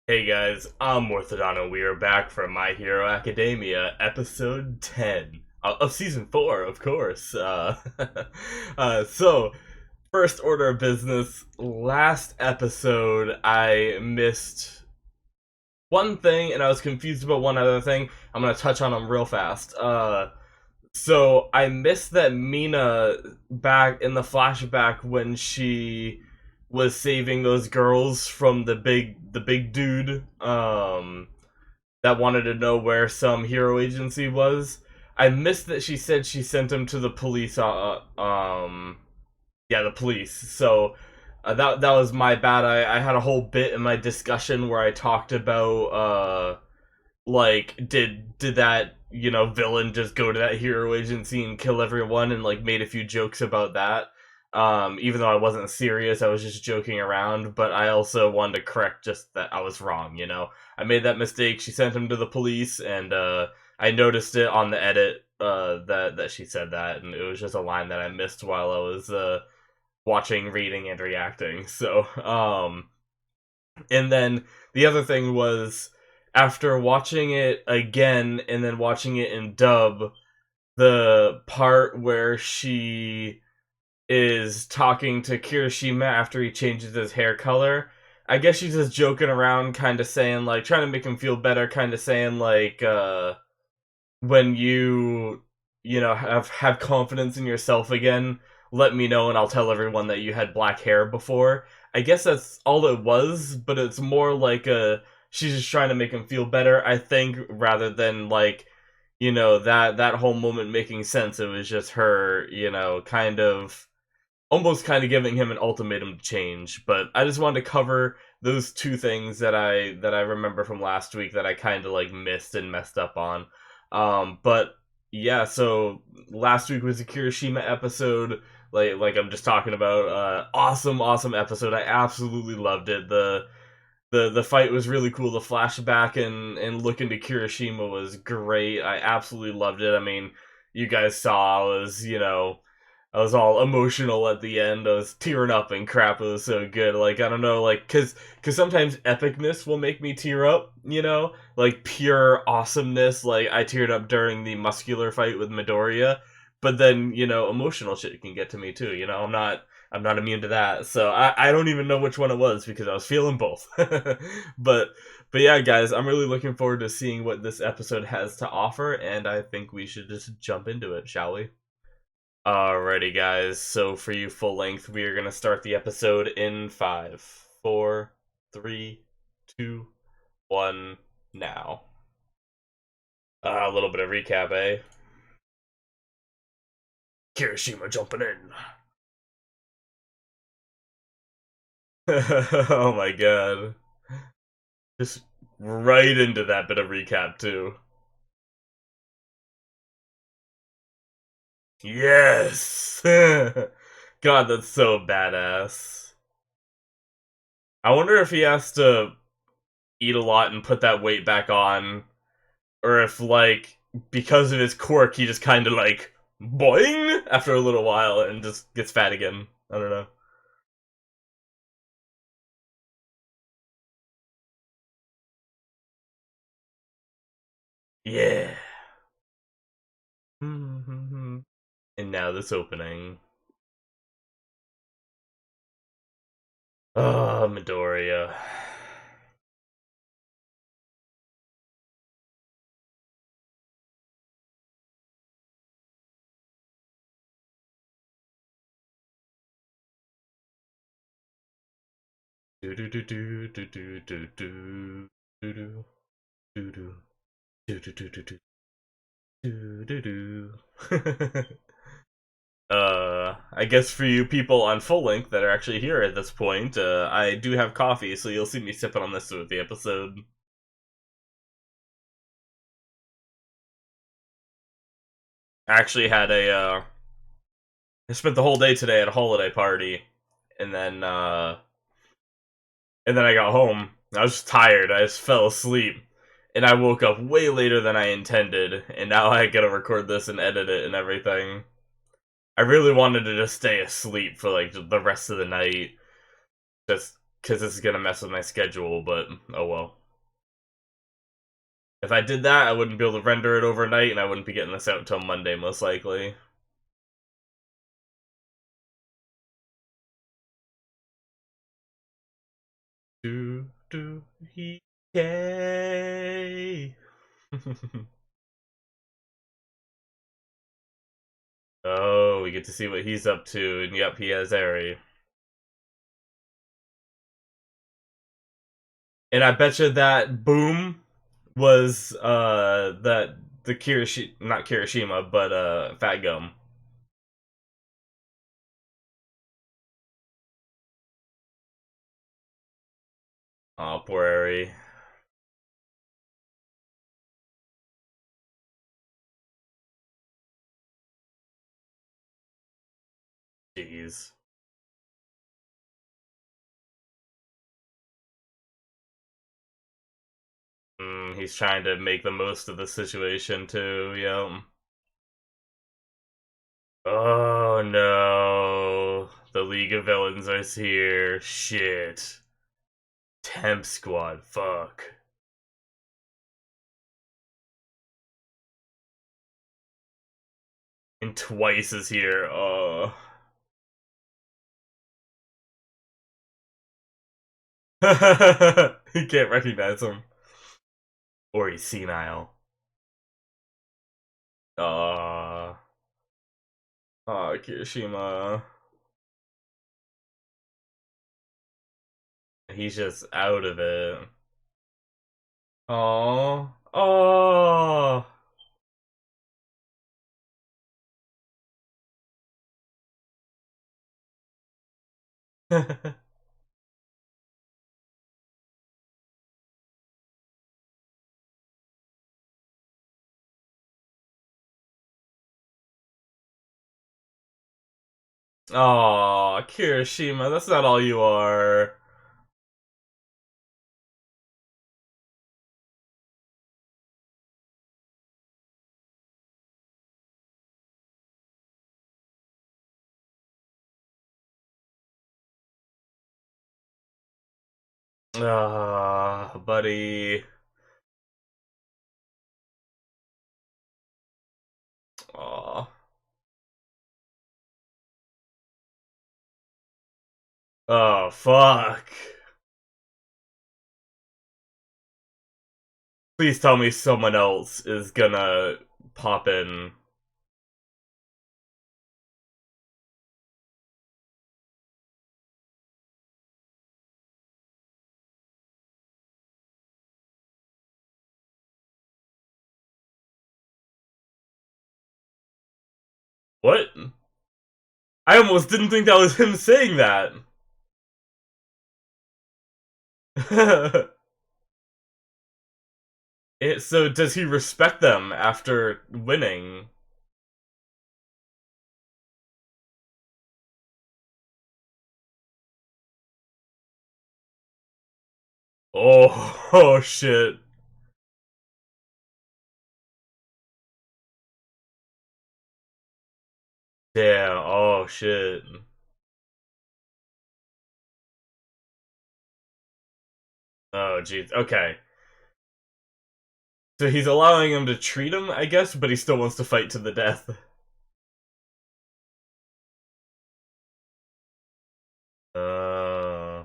Hey guys, I'm Morthadon and we are back from My Hero Academia, episode 10 of season 4, of course. So, first order of business, last episode I missed one thing and I was confused about one other thing. I'm gonna touch on them real fast. So I missed that Mina back in the flashback when she was saving those girls from the big dude that wanted to know where some hero agency was. I missed that she said she sent him to the police yeah, the police. So that was my bad. I had a whole bit in my discussion where I talked about like did that villain just go to that hero agency and kill everyone, and like made a few jokes about that. Even though I wasn't serious, I was just joking around, but I also wanted to correct just that I was wrong. I made that mistake. She sent him to the police, and I noticed it on the edit that she said that, and it was just a line that I missed while I was watching, reading, and reacting. So and then the other thing was, after watching it again and then watching it in dub, the part where she is talking to Kirishima after he changes his hair color, I guess she's just joking around, kind of saying, like, trying to make him feel better, kind of saying, like, when you have confidence in yourself again, let me know and I'll tell everyone that you had black hair before. I guess that's all it was, but it's more like she's just trying to make him feel better, I think, rather than like, that whole moment making sense. It was just her, kind of almost kind of giving him an ultimatum to change. But I just wanted to cover those two things that I remember from last week that I kind of like missed and messed up on. But yeah, so last week was a Kirishima episode. Like I'm just talking about, awesome episode. I absolutely loved it. The fight was really cool. The flashback and look into Kirishima was great. I absolutely loved it. I mean, you guys saw I was all emotional at the end. I was tearing up and crap. It was so good. Like, I don't know, like, cause sometimes epicness will make me tear up. Like pure awesomeness. Like I teared up during the muscular fight with Midoriya, but then emotional shit can get to me too. I'm not immune to that. So I don't even know which one it was because I was feeling both. but but yeah, guys, I'm really looking forward to seeing what this episode has to offer, and I think we should just jump into it, shall we? Alrighty, guys. So for you full length, we are gonna start the episode in 5, 4, 3, 2, 1, now. A little bit of recap, eh? Kirishima jumping in. Oh my god. Just right into that bit of recap, too. Yes! God, that's so badass. I wonder if he has to eat a lot and put that weight back on, or if, like, because of his quirk, he just kind of, like, boing after a little while and just gets fat again. I don't know. Yeah. And now this opening. Oh, Midoriya. Do do do do do do do do do do do do do do do do do do do. I guess for you people on full length that are actually here at this point, I do have coffee, so you'll see me sipping on this throughout the episode. I actually had I spent the whole day today at a holiday party, and then I got home. I was just tired. I just fell asleep, and I woke up way later than I intended, and now I gotta record this and edit it and everything. I really wanted to just stay asleep for like the rest of the night. Just because this is gonna mess with my schedule. But oh well. If I did that, I wouldn't be able to render it overnight, and I wouldn't be getting this out until Monday, most likely. Do he yay? Oh, we get to see what he's up to, and yep, he has Eri. And I bet you that boom was that the Kirishi not Kirishima, but Fat Gum. Oh, poor Eri. Jeez. He's trying to make the most of the situation too, yeah. Oh no. The League of Villains is here. Shit. Temp Squad, fuck. And Twice is here. Oh. He can't recognize him. Or he's senile. Aw. Aw, Kirishima. He's just out of it. Aw. Oh. Aw, Kirishima, that's not all you are. Ah, buddy. Aw. Oh, fuck. Please tell me someone else is gonna pop in. What? I almost didn't think that was him saying that. So does he respect them after winning? Oh, oh shit. Damn, oh shit. Oh jeez, okay. So he's allowing him to treat him, I guess, but he still wants to fight to the death. Uh,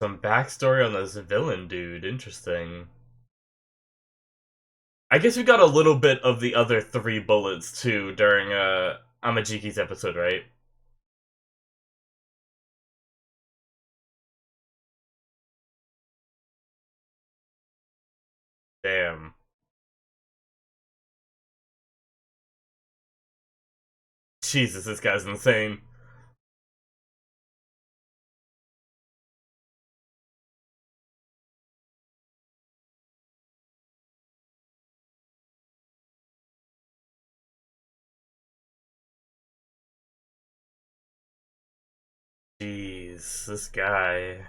some backstory on this villain dude, interesting. I guess we got a little bit of the other three bullets too during Amajiki's episode, right? Damn. Jesus, this guy's insane. Jeez, this guy.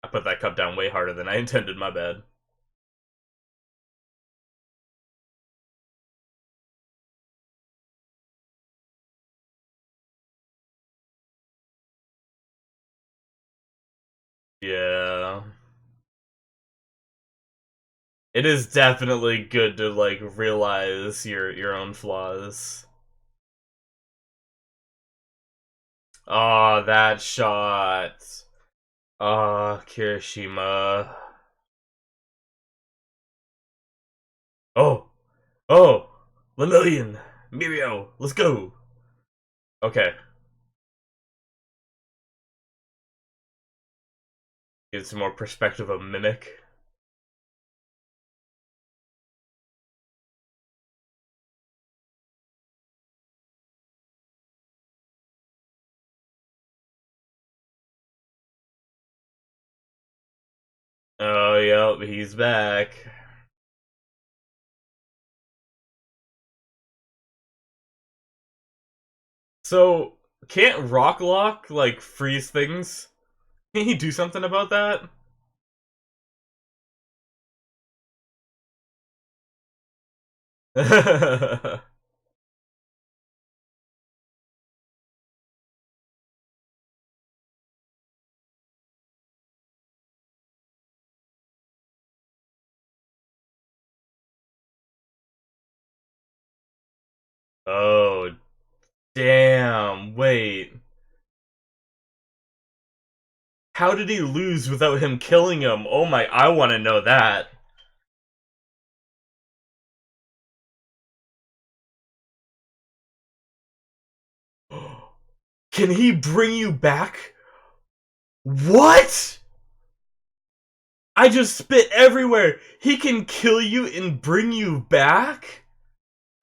I put that cup down way harder than I intended, my bad. Yeah. It is definitely good to, like, realize your own flaws. Oh, that shot. Oh, Kirishima. Oh, oh, Lemillion, Mirio, let's go. Okay, get some more perspective of Mimic. Oh, yep, he's back. So, can't Rock Lock, like, freeze things? Can he do something about that? Oh, damn, wait. How did he lose without him killing him? Oh my, I want to know that. Can he bring you back? What? I just spit everywhere. He can kill you and bring you back?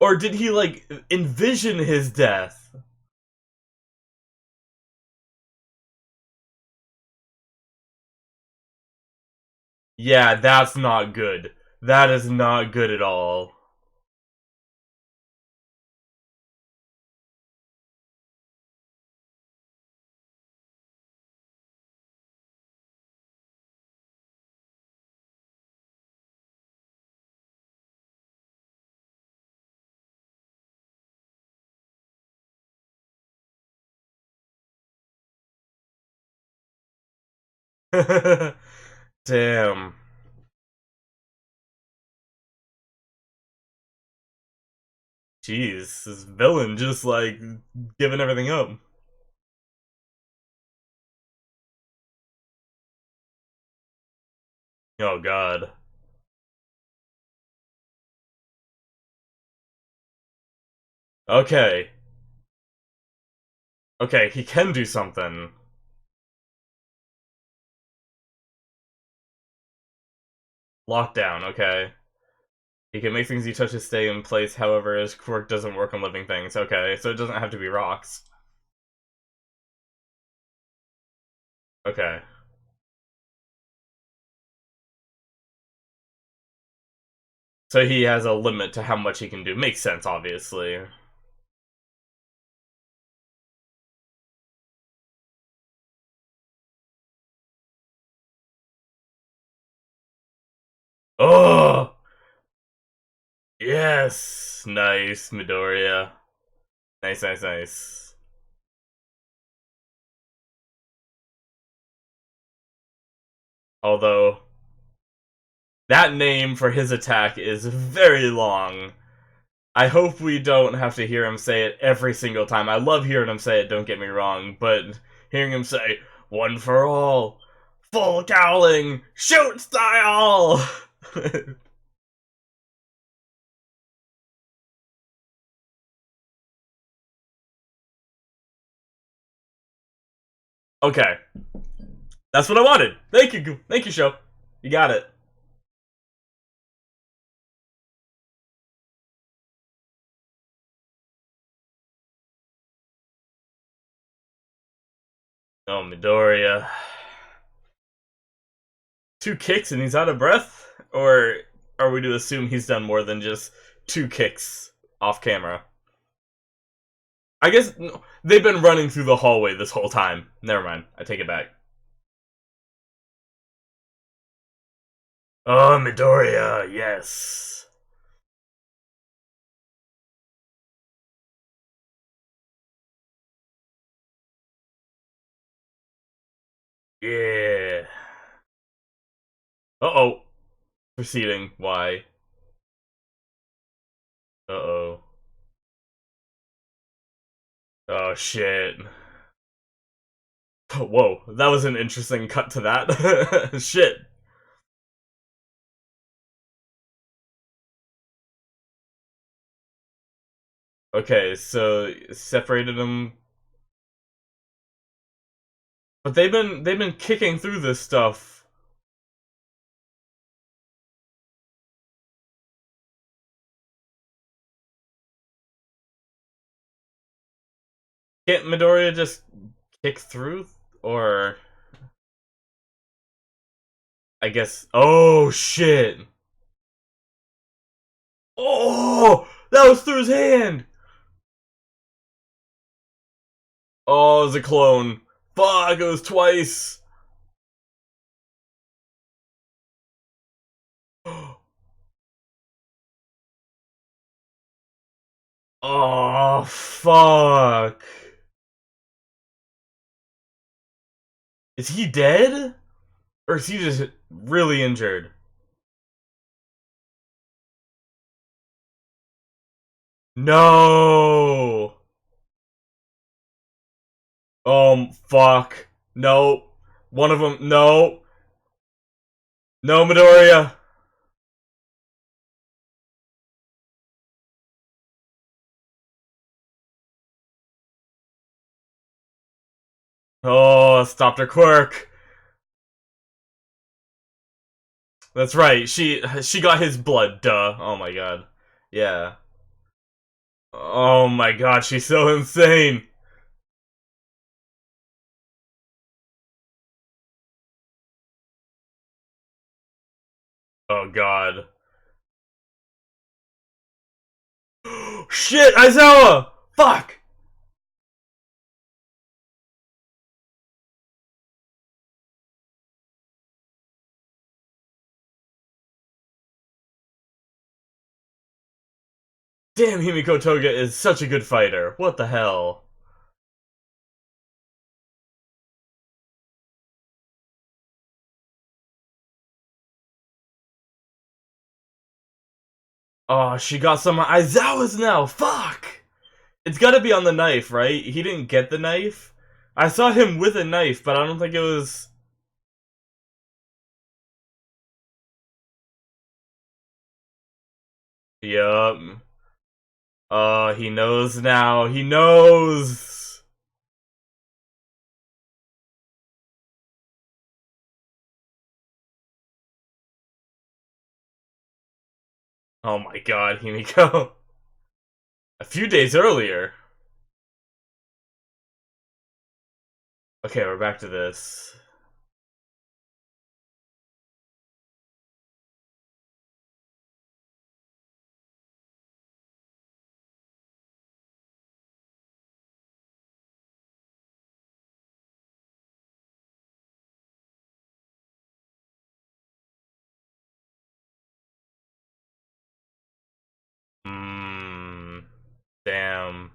Or did he, like, envision his death? Yeah, that's not good. That is not good at all. Damn. Jeez, this villain just, like, giving everything up. Oh god. Okay. Okay, he can do something. Lockdown, okay. He can make things he touches stay in place, however, his quirk doesn't work on living things. Okay, so it doesn't have to be rocks. Okay. So he has a limit to how much he can do. Makes sense, obviously. Oh! Yes! Nice, Midoriya. Nice, nice, nice. Although, that name for his attack is very long. I hope we don't have to hear him say it every single time. I love hearing him say it, don't get me wrong, but hearing him say, one for all, full cowling, shoot style! Okay, that's what I wanted. Thank you, show. You got it. Oh, Midoriya. Two kicks and he's out of breath? Or are we to assume he's done more than just two kicks off camera? I guess they've been running through the hallway this whole time. Never mind. I take it back. Oh, Midoriya, yes. Yeah. Uh-oh. Proceeding. Why? Uh-oh. Oh, shit. Whoa, that was an interesting cut to that. Shit. Okay, so separated them, but they've been kicking through this stuff. Can't Midoriya just kick through? Or I guess. Oh shit! Oh, that was through his hand. Oh, it was a clone. Fuck! It was twice. Oh fuck! Is he dead? Or is he just really injured? No! Fuck. No. One of them. No. No, Midoriya. Oh, stopped her quirk. That's right. She got his blood. Duh. Oh my god. Yeah. Oh my god. She's so insane. Oh god. Shit, Aizawa! Fuck! Damn, Himiko Toga is such a good fighter. What the hell? Oh, she got some Aizawa's now. Fuck! It's gotta be on the knife, right? He didn't get the knife. I saw him with a knife, but I don't think it was. Yup. Oh, he knows now. He knows. Oh my god, Himiko. A few days earlier. Okay, we're back to this. Mmm. Damn.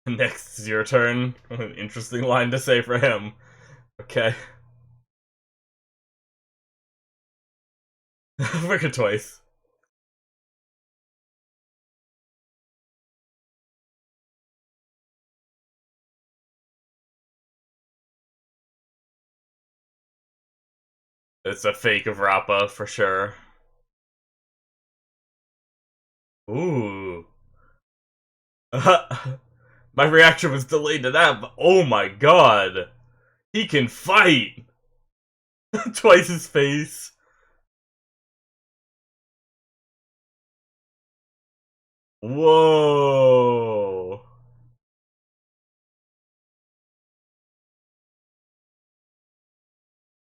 Next is your turn. Interesting line to say for him. Okay. Freaking twice. It's a fake of Rappa for sure. Ooh. My reaction was delayed to that, but oh my god. He can fight! Twice his face. Whoa.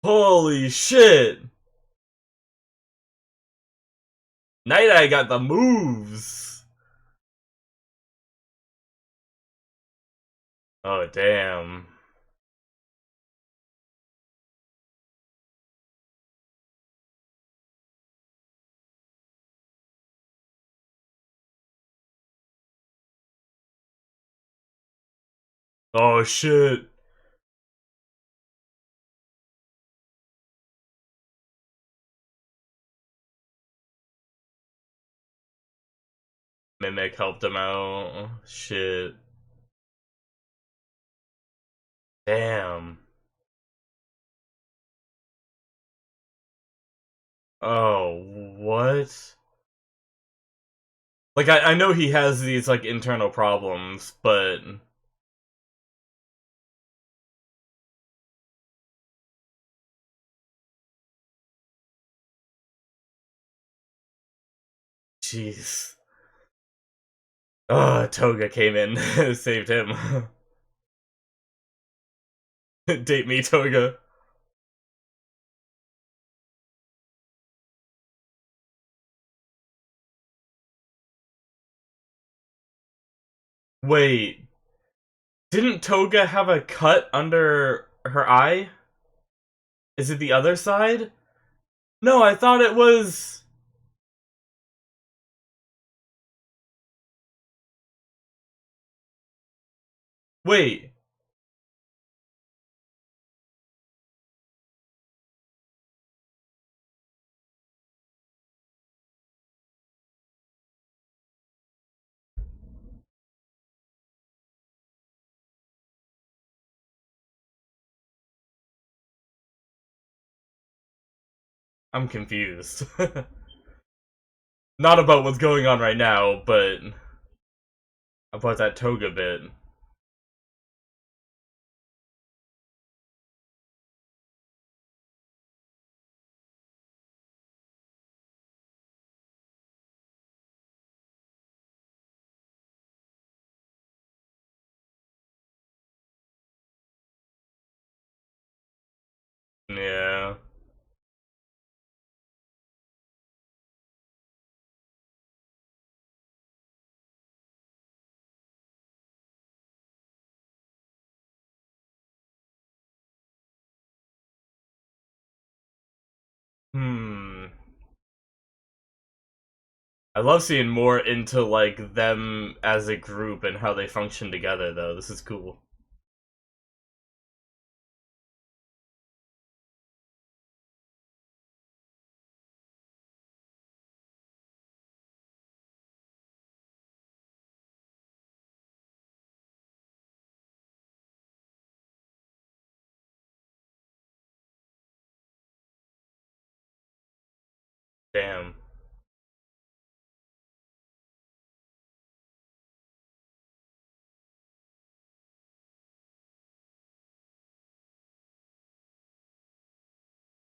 Holy shit. Night Eye got the moves. Oh, damn. Oh shit. Mimic helped him out. Shit. Damn. Oh, what? Like, I know he has these, like, internal problems, but... Jeez. Toga came in, saved him. Date me, Toga. Wait, didn't Toga have a cut under her eye? Is it the other side? No, I thought it was... Wait. I'm confused. Not about what's going on right now, but about that Toga bit. Yeah. Hmm. I love seeing more into, like, them as a group and how they function together, though. This is cool. Damn.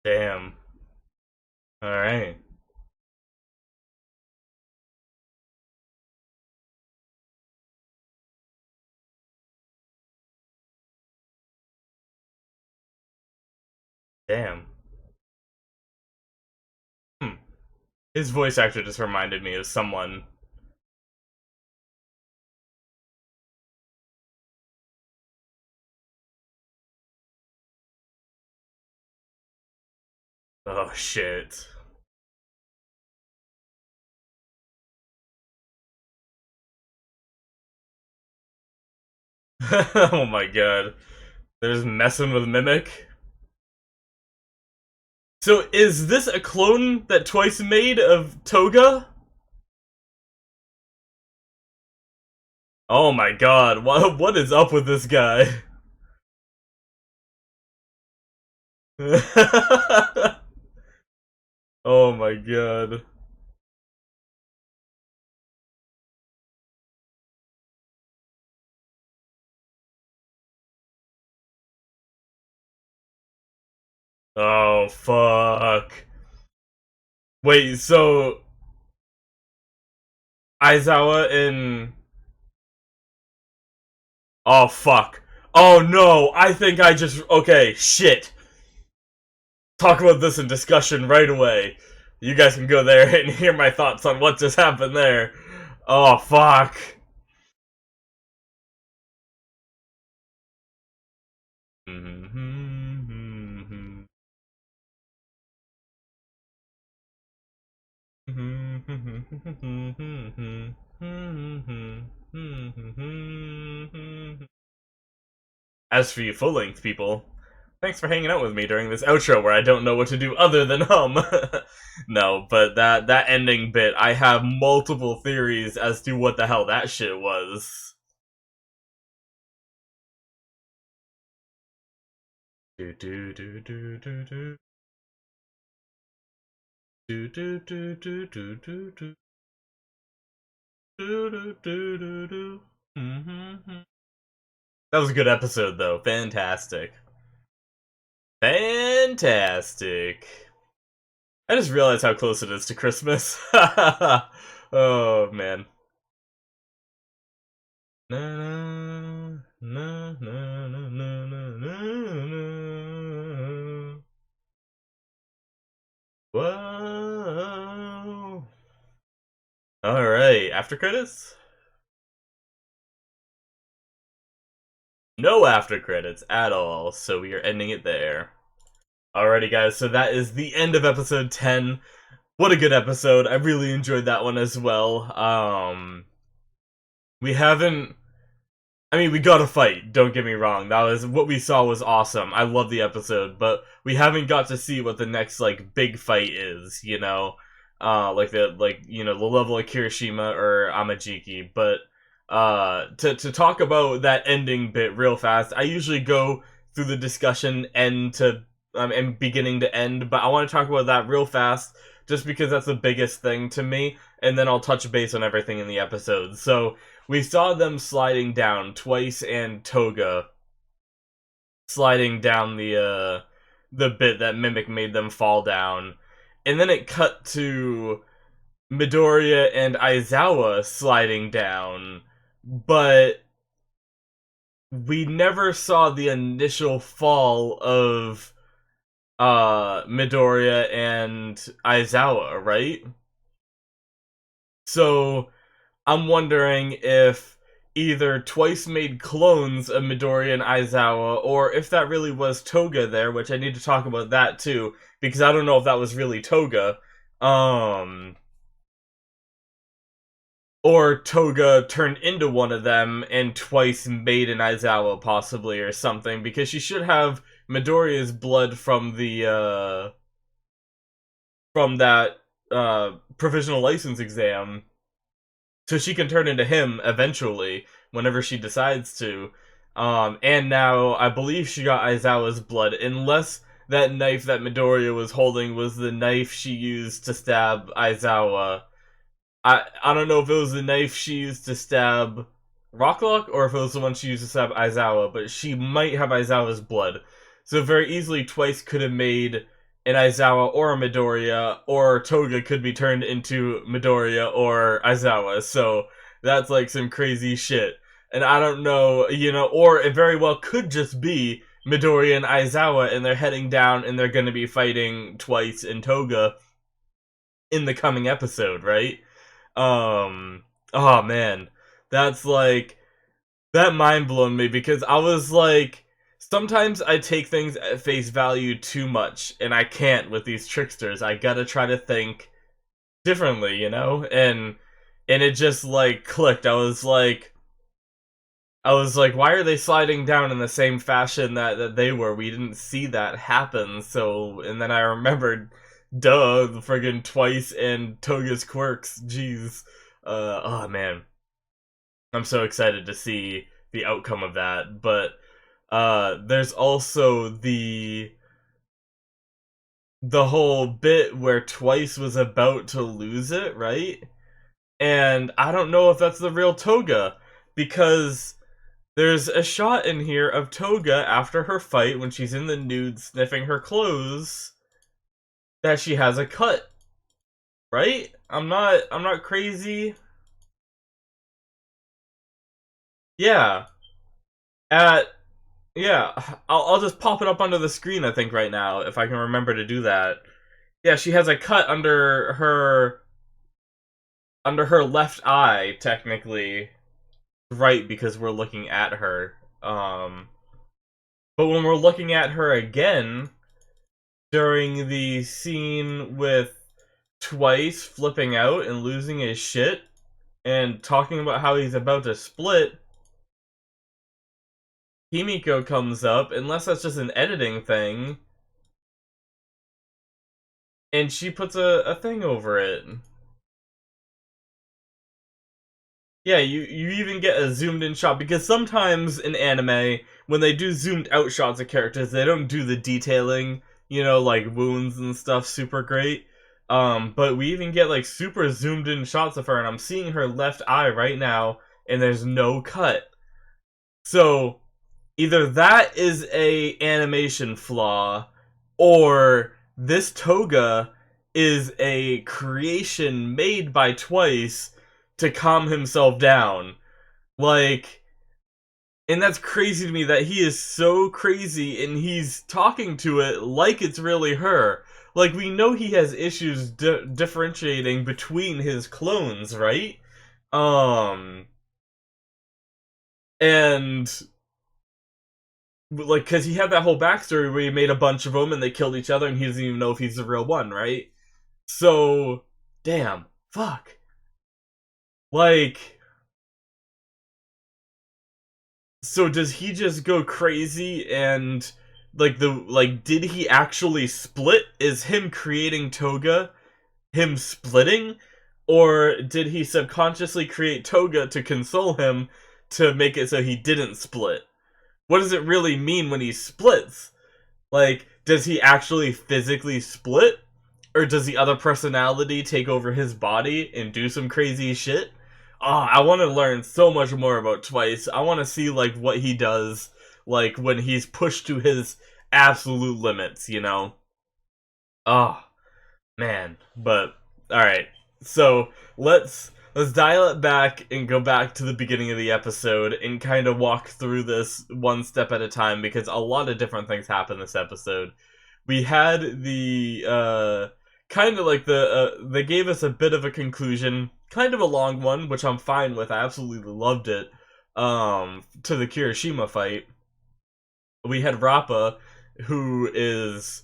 Damn. Alright. Damn. Hmm. His voice actor just reminded me of someone. Oh, shit. Oh my god. They're just messing with Mimic. So is this a clone that Twice made of Toga? Oh my god, what is up with this guy? Oh my god. Oh fuck. Wait, so Aizawa and... Oh fuck. Oh no, I think I just... Okay, shit. Talk about this in discussion right away. You guys can go there and hear my thoughts on what just happened there. Oh fuck. As for you full-length people, thanks for hanging out with me during this outro where I don't know what to do other than hum. No, but that ending bit, I have multiple theories as to what the hell that shit was. Do do do do do do do do do do do do do do do do do do. That was a good episode though. Fantastic. Fantastic. I just realized how close it is to Christmas. Oh man. Na na na na na na na na. Whoa. Alright, after credits? No after credits at all, so we are ending it there. Alrighty guys, so that is the end of episode 10. What a good episode. I really enjoyed that one as well. We haven't... I mean, we got a fight, don't get me wrong. That was... What we saw was awesome. I love the episode, but we haven't got to see what the next, like, big fight is, you know? The level of Kirishima or Amajiki, but... to talk about that ending bit real fast, I usually go through the discussion end to and beginning to end, but I want to talk about that real fast just because that's the biggest thing to me, and then I'll touch base on everything in the episode. So we saw them sliding down, Twice and Toga sliding down the bit that Mimic made them fall down, and then it cut to Midoriya and Aizawa sliding down, but we never saw the initial fall of Midoriya and Aizawa, right? So I'm wondering if either Twice made clones of Midoriya and Aizawa, or if that really was Toga there, which I need to talk about that too, because I don't know if that was really Toga. Or Toga turned into one of them and Twice made an Aizawa, possibly, or something, because she should have Midoriya's blood from the, from that, provisional license exam, so she can turn into him, eventually, whenever she decides to. And now, I believe she got Aizawa's blood, unless that knife that Midoriya was holding was the knife she used to stab Aizawa. I don't know if it was the knife she used to stab Rocklock, or if it was the one she used to stab Aizawa, but she might have Aizawa's blood. So very easily Twice could have made an Aizawa or a Midoriya, or Toga could be turned into Midoriya or Aizawa, so that's like some crazy shit. And I don't know, you know, or it very well could just be Midoriya and Aizawa, and they're heading down and they're gonna be fighting Twice and Toga in the coming episode, right? Oh man, that's like, that mind blown me, because I was like, sometimes I take things at face value too much, and I can't with these tricksters. I gotta try to think differently, you know? And it just like clicked. I was like, why are they sliding down in the same fashion that they were? We didn't see that happen. So, and then I remembered, duh, the friggin' Twice and Toga's quirks. Jeez. Oh man. I'm so excited to see the outcome of that. But, there's also the whole bit where Twice was about to lose it, right? And I don't know if that's the real Toga, because there's a shot in here of Toga after her fight when she's in the nude sniffing her clothes that she has a cut, right? I'm not crazy. Yeah. At yeah, I'll just pop it up onto the screen, I think, right now, if I can remember to do that. Yeah, she has a cut under her left eye, technically. Right, because we're looking at her. But when we're looking at her again, during the scene with Twice flipping out and losing his shit, and talking about how he's about to split, Himiko comes up, unless that's just an editing thing, and she puts a thing over it. Yeah, you even get a zoomed in shot, because sometimes in anime, when they do zoomed out shots of characters, they don't do the detailing, like wounds and stuff super great. But we even get like super zoomed in shots of her, and I'm seeing her left eye right now, and there's no cut. So either that is a animation flaw, or this Toga is a creation made by Twice to calm himself down. Like, and that's crazy to me that he is so crazy and he's talking to it like it's really her. Like, we know he has issues differentiating between his clones, right? Um, and like, because he had that whole backstory where he made a bunch of them and they killed each other and he doesn't even know if he's the real one, right? So, damn, fuck. Like, so does he just go crazy and did he actually split? Is him creating Toga him splitting? Or did he subconsciously create Toga to console him to make it so he didn't split? What does it really mean when he splits? Like, does he actually physically split? Or does the other personality take over his body and do some crazy shit? Oh, I want to learn so much more about Twice. I want to see, like, what he does, like, when he's pushed to his absolute limits, you know? Oh, man. But, alright. So, let's dial it back and go back to the beginning of the episode and kind of walk through this one step at a time, because a lot of different things happen this episode. We had the kind of like they gave us a bit of a conclusion, kind of a long one, which I'm fine with. I absolutely loved it. To the Kirishima fight, we had Rappa, who is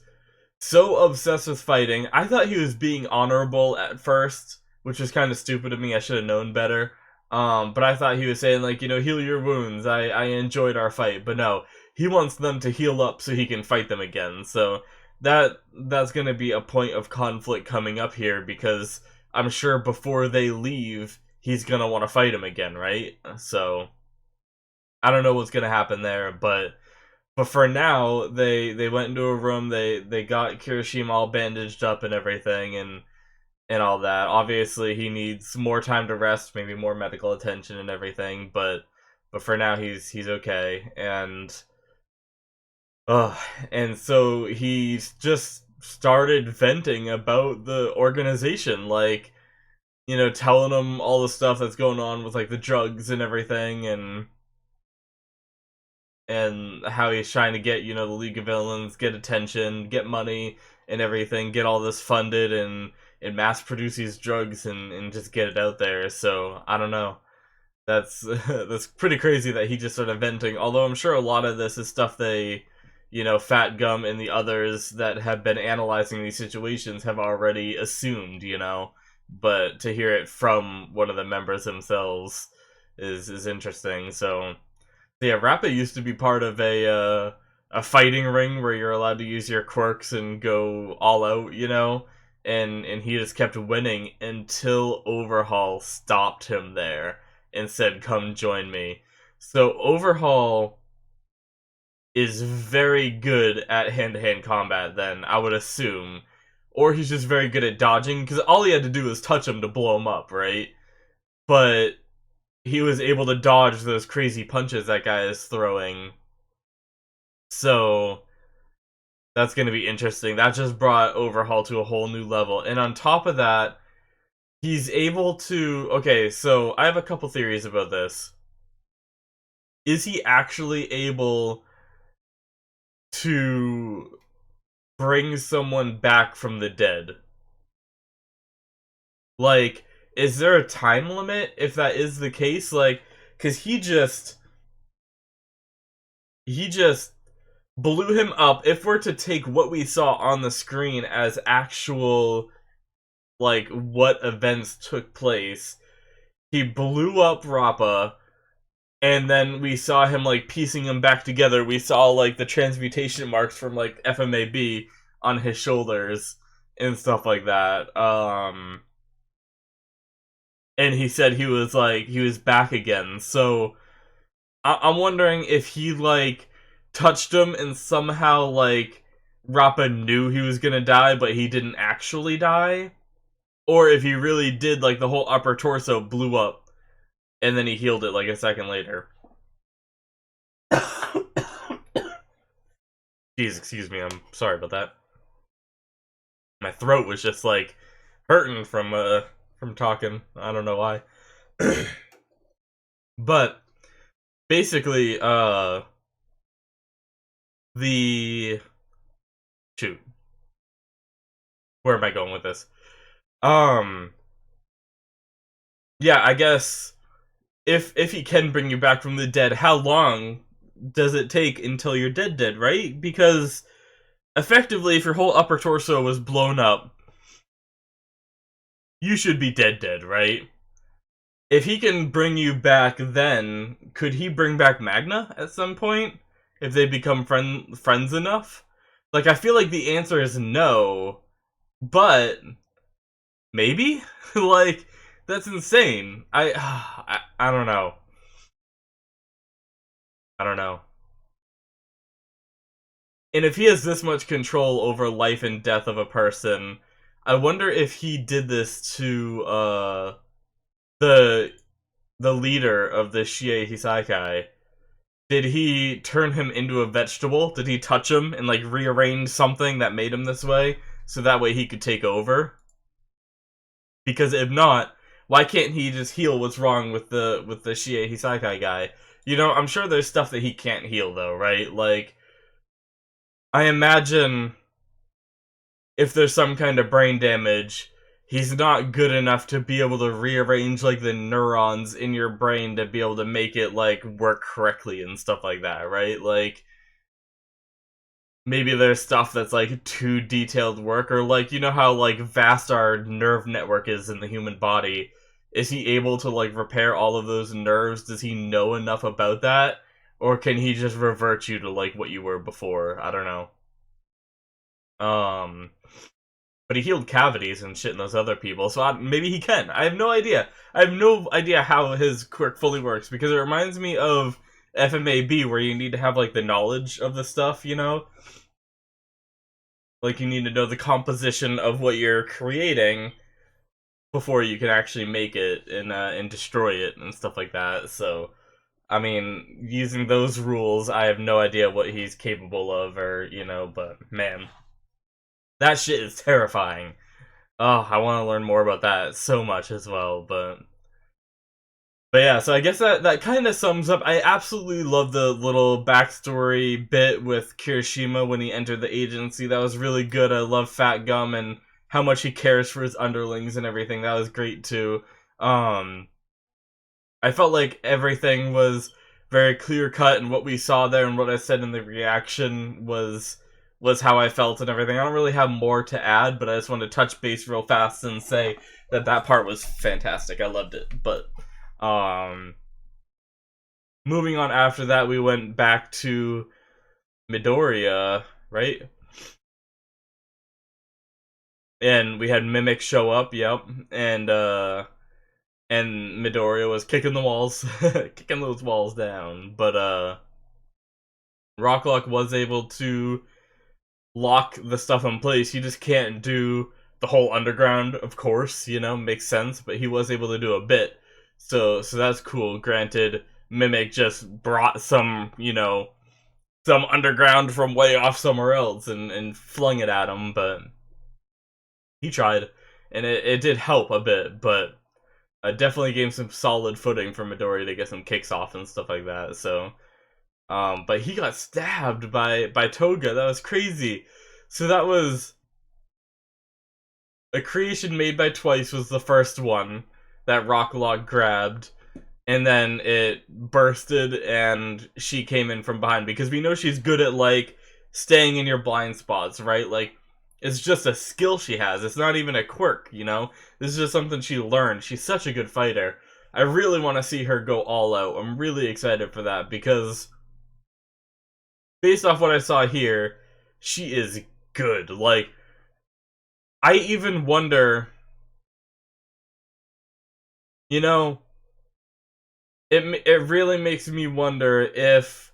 so obsessed with fighting. I thought he was being honorable at first, which was kind of stupid of me. I should have known better. But I thought he was saying, like, heal your wounds. I enjoyed our fight. But no, he wants them to heal up so he can fight them again. So that's going to be a point of conflict coming up here, because I'm sure before they leave, he's going to want to fight him again, right? So I don't know what's going to happen there, but for now, they went into a room. They got Kirishima all bandaged up and everything, and all that. Obviously, he needs more time to rest, maybe more medical attention and everything. But for now, he's okay. Uh, and so he just started venting about the organization, like, telling them all the stuff that's going on with, like, the drugs and everything, and how he's trying to get, the League of Villains, get attention, get money and everything, get all this funded and mass produce these drugs and just get it out there. So I don't know. That's that's pretty crazy that he just started venting. Although I'm sure a lot of this is stuff they, Fat Gum and the others that have been analyzing these situations have already assumed, But to hear it from one of the members themselves is interesting. So yeah, Rappa used to be part of a fighting ring where you're allowed to use your quirks and go all out, and he just kept winning until Overhaul stopped him there and said, "Come join me." So Overhaul is very good at hand-to-hand combat. Then I would assume, or he's just very good at dodging, because all he had to do was touch him to blow him up, right? But he was able to dodge those crazy punches that guy is throwing. So that's going to be interesting. That just brought Overhaul to a whole new level. And on top of that, he's able to... Okay, so I have a couple theories about this. Is he actually able to bring someone back from the dead? Like, is there a time limit if that is the case? Like, because he just blew him up. If we're to take what we saw on the screen as actual, like, what events took place, he blew up Rappa, and then we saw him like piecing them back together. We saw like the transmutation marks from like FMAB on his shoulders and stuff like that. And he said he was back again. So I'm wondering if he like touched him and somehow like Rappa knew he was gonna die, but he didn't actually die, or if he really did, like the whole upper torso blew up and then he healed it like a second later. Jeez, excuse me, I'm sorry about that. My throat was just like hurting from talking. I don't know why. But basically, the shoot. Where am I going with this? Yeah, I guess if he can bring you back from the dead, how long does it take until you're dead, right? Because effectively, if your whole upper torso was blown up, you should be dead, right? If he can bring you back then, could he bring back Magna at some point? If they become friends enough? Like, I feel like the answer is no, but maybe? Like, that's insane. I don't know. I don't know. And if he has this much control over life and death of a person, I wonder if he did this to the leader of the Shie Hisakai. Did he turn him into a vegetable? Did he touch him and like rearrange something that made him this way so that way he could take over? Because if not, why can't he just heal what's wrong with the Shie Hisakai guy? You know, I'm sure there's stuff that he can't heal though, right? Like, I imagine if there's some kind of brain damage, he's not good enough to be able to rearrange like the neurons in your brain to be able to make it like work correctly and stuff like that, right? Like, maybe there's stuff that's like too detailed work, or like, you know how like vast our nerve network is in the human body. Is he able to like repair all of those nerves? Does he know enough about that? Or can he just revert you to like what you were before? I don't know. But he healed cavities and shit in those other people, so maybe he can. I have no idea. I have no idea how his quirk fully works, because it reminds me of FMAB, where you need to have like the knowledge of the stuff, you know? Like, you need to know the composition of what you're creating before you can actually make it and destroy it and stuff like that. So, I mean, using those rules, I have no idea what he's capable of, or, you know, but man, that shit is terrifying. Oh, I want to learn more about that so much as well, but yeah, so I guess that kind of sums up. I absolutely love the little backstory bit with Kirishima when he entered the agency. That was really good. I love Fat Gum and how much he cares for his underlings and everything. That was great too. I felt like everything was very clear cut, and what we saw there and what I said in the reaction was how I felt and everything. I don't really have more to add, but I just wanted to touch base real fast and say that part was fantastic. I loved it. But moving on after that, we went back to Midoriya, right? And we had Mimic show up, yep. And Midoriya was kicking the walls, kicking those walls down. But Rocklock was able to lock the stuff in place. He just can't do the whole underground, of course, you know, makes sense, but he was able to do a bit. So that's cool. Granted, Mimic just brought some, you know, some underground from way off somewhere else and flung it at him, but he tried, and it did help a bit, but definitely gave some solid footing for Midori to get some kicks off and stuff like that. So, but he got stabbed by Toga. That was crazy. So that was a creation made by Twice, was the first one that Rocklock grabbed, and then it bursted and she came in from behind, because we know she's good at like staying in your blind spots, right? Like, it's just a skill she has. It's not even a quirk, you know? This is just something she learned. She's such a good fighter. I really want to see her go all out. I'm really excited for that because based off what I saw here, she is good. Like, I even wonder, you know, it really makes me wonder if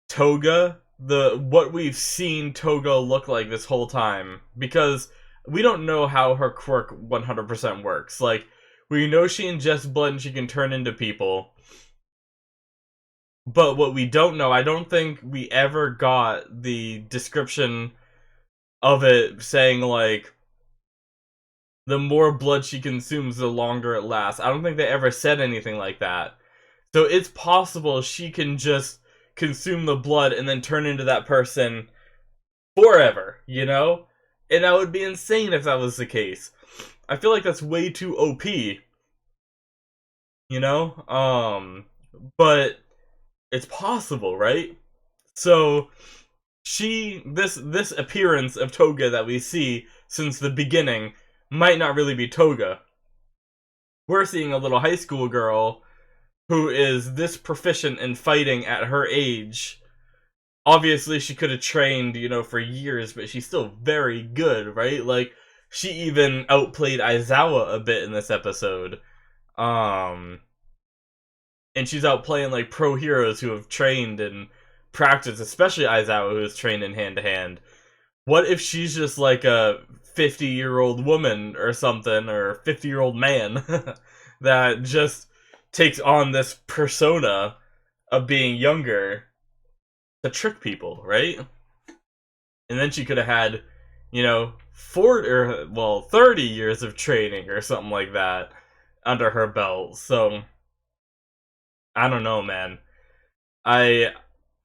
Toga, what we've seen Toga look like this whole time, because we don't know how her quirk 100% works. Like, we know she ingests blood and she can turn into people, but what we don't know, I don't think we ever got the description of it saying, like, the more blood she consumes, the longer it lasts. I don't think they ever said anything like that. So it's possible she can just consume the blood and then turn into that person forever, you know? And that would be insane if that was the case. I feel like that's way too OP, you know? But it's possible, right? So this appearance of Toga that we see since the beginning might not really be Toga. We're seeing a little high school girl who is this proficient in fighting at her age. Obviously, she could have trained, you know, for years, but she's still very good, right? Like, she even outplayed Aizawa a bit in this episode. And she's outplaying, like, pro heroes who have trained and practiced, especially Aizawa, who is trained in hand-to-hand. What if she's just, like, a 50-year-old woman or something, or a 50-year-old man that just takes on this persona of being younger to trick people, right? And then she could have had, you know, 30 years of training or something like that under her belt. So I don't know, man. I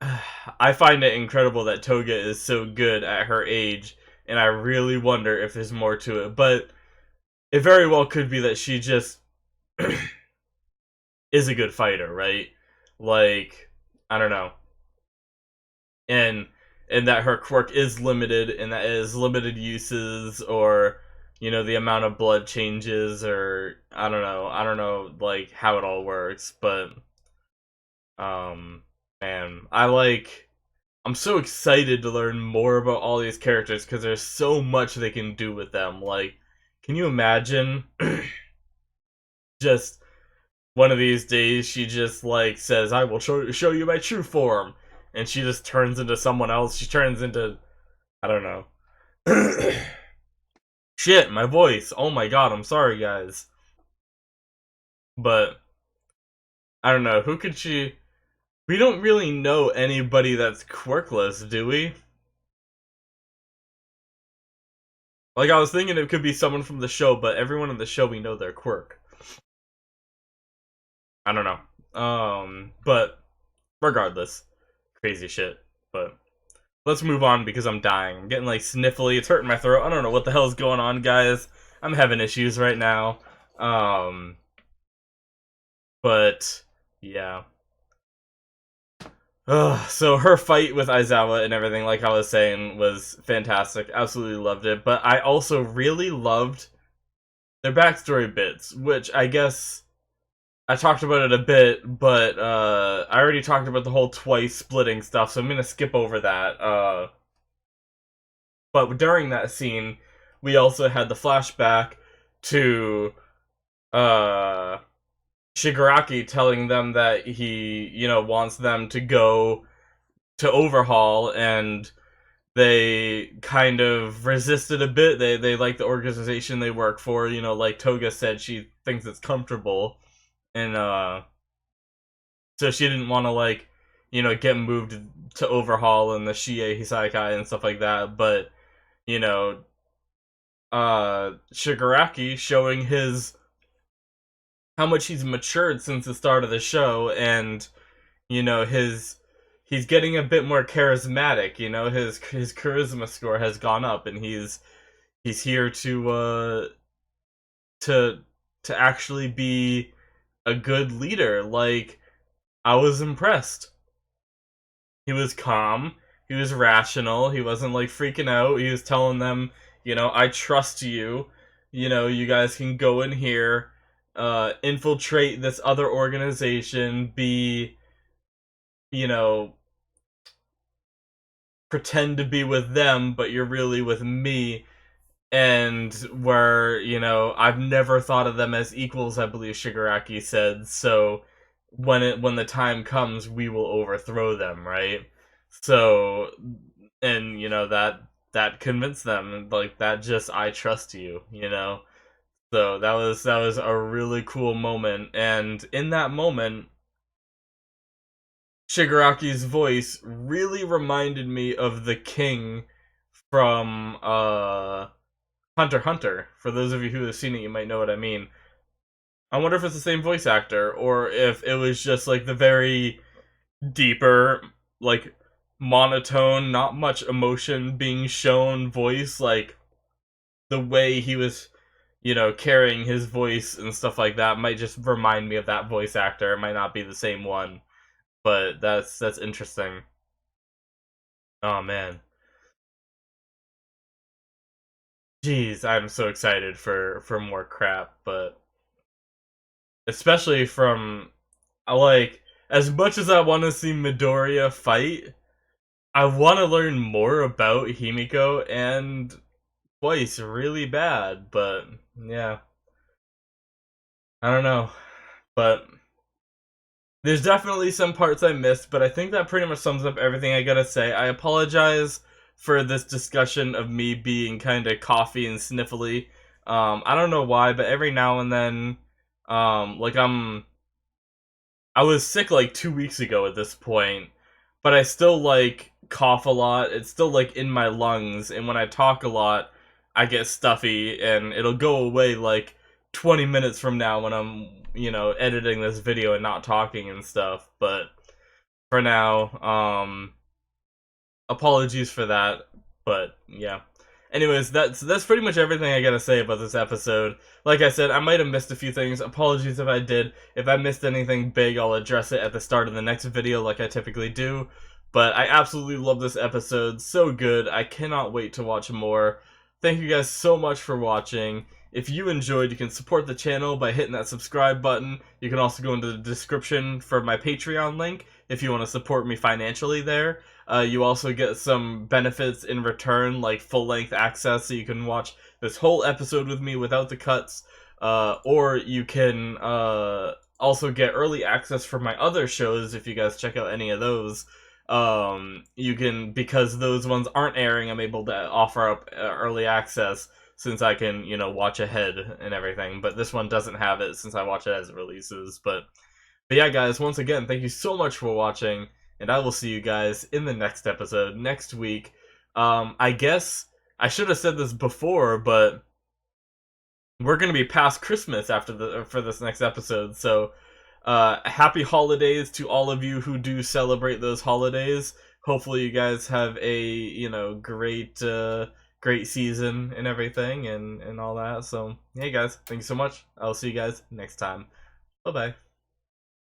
I find it incredible that Toga is so good at her age, and I really wonder if there's more to it. But it very well could be that she just is a good fighter, right? Like, I don't know. And that her quirk is limited, and that is limited uses, or, you know, the amount of blood changes, or I don't know like how it all works, but man, I'm so excited to learn more about all these characters because there's so much they can do with them. Like, can you imagine just one of these days she just, like, says, I will show you my true form, and she just turns into someone else. She turns into, I don't know. Shit, my voice. Oh my god, I'm sorry, guys. But I don't know, who could she... We don't really know anybody that's quirkless, do we? Like, I was thinking it could be someone from the show, but everyone in the show, we know their quirk. I don't know. But regardless, crazy shit. But let's move on because I'm dying. I'm getting, like, sniffly. It's hurting my throat. I don't know what the hell is going on, guys. I'm having issues right now. But yeah. So her fight with Aizawa and everything, like I was saying, was fantastic. Absolutely loved it. But I also really loved their backstory bits, which I guess I talked about it a bit, but I already talked about the whole twice splitting stuff, so I'm gonna skip over that. But during that scene, we also had the flashback to Shigaraki telling them that he, you know, wants them to go to Overhaul, and they kind of resisted a bit. They like the organization they work for, you know, like Toga said, she thinks it's comfortable, and so she didn't want to, like, you know, get moved to Overhaul and the Shie Hisaikai and stuff like that, but, you know, Shigaraki showing how much he's matured since the start of the show, and, you know, he's getting a bit more charismatic, you know, his charisma score has gone up, and he's here to actually be a good leader. Like, I was impressed. He was calm, he was rational, he wasn't, like, freaking out, he was telling them, you know, I trust you, you know, you guys can go in here, infiltrate this other organization, be, you know, pretend to be with them, but you're really with me, and where, I've never thought of them as equals, I believe Shigaraki said, so when the time comes, we will overthrow them, right? So, and that convinced them, like, that just, I trust you. So that was a really cool moment, and in that moment, Shigaraki's voice really reminded me of the king from Hunter x Hunter. For those of you who have seen it, you might know what I mean. I wonder if it's the same voice actor, or if it was just like the very deeper, like monotone, not much emotion being shown voice, like the way he was, carrying his voice and stuff like that might just remind me of that voice actor. It might not be the same one, but that's interesting. Oh man. Jeez, I'm so excited for more crap, but especially from, like, as much as I want to see Midoriya fight, I want to learn more about Himiko and Twice really bad, but yeah, I don't know. But there's definitely some parts I missed, but I think that pretty much sums up everything I gotta say. I apologize for this discussion of me being kind of coughy and sniffly. I don't know why, but every now and then, like I was sick like 2 weeks ago at this point, but I still like cough a lot. It's still like in my lungs, and when I talk a lot, I get stuffy, and it'll go away like 20 minutes from now when I'm, editing this video and not talking and stuff. But for now, apologies for that, but yeah. Anyways, that's pretty much everything I gotta say about this episode. Like I said, I might have missed a few things. Apologies if I did. If I missed anything big, I'll address it at the start of the next video like I typically do. But I absolutely love this episode. So good. I cannot wait to watch more. Thank you guys so much for watching. If you enjoyed, you can support the channel by hitting that subscribe button. You can also go into the description for my Patreon link if you want to support me financially there. You also get some benefits in return, like full-length access, so you can watch this whole episode with me without the cuts. Or you can also get early access for my other shows if you guys check out any of those. You can, because those ones aren't airing, I'm able to offer up early access since I can, watch ahead and everything. But this one doesn't have it since I watch it as it releases. But yeah, guys, once again, thank you so much for watching, and I will see you guys in the next episode next week. I guess I should have said this before, but we're gonna be past Christmas for this next episode. So, happy holidays to all of you who do celebrate those holidays. Hopefully, you guys have a great season and everything and all that. So, hey guys, thank you so much. I'll see you guys next time. Bye bye.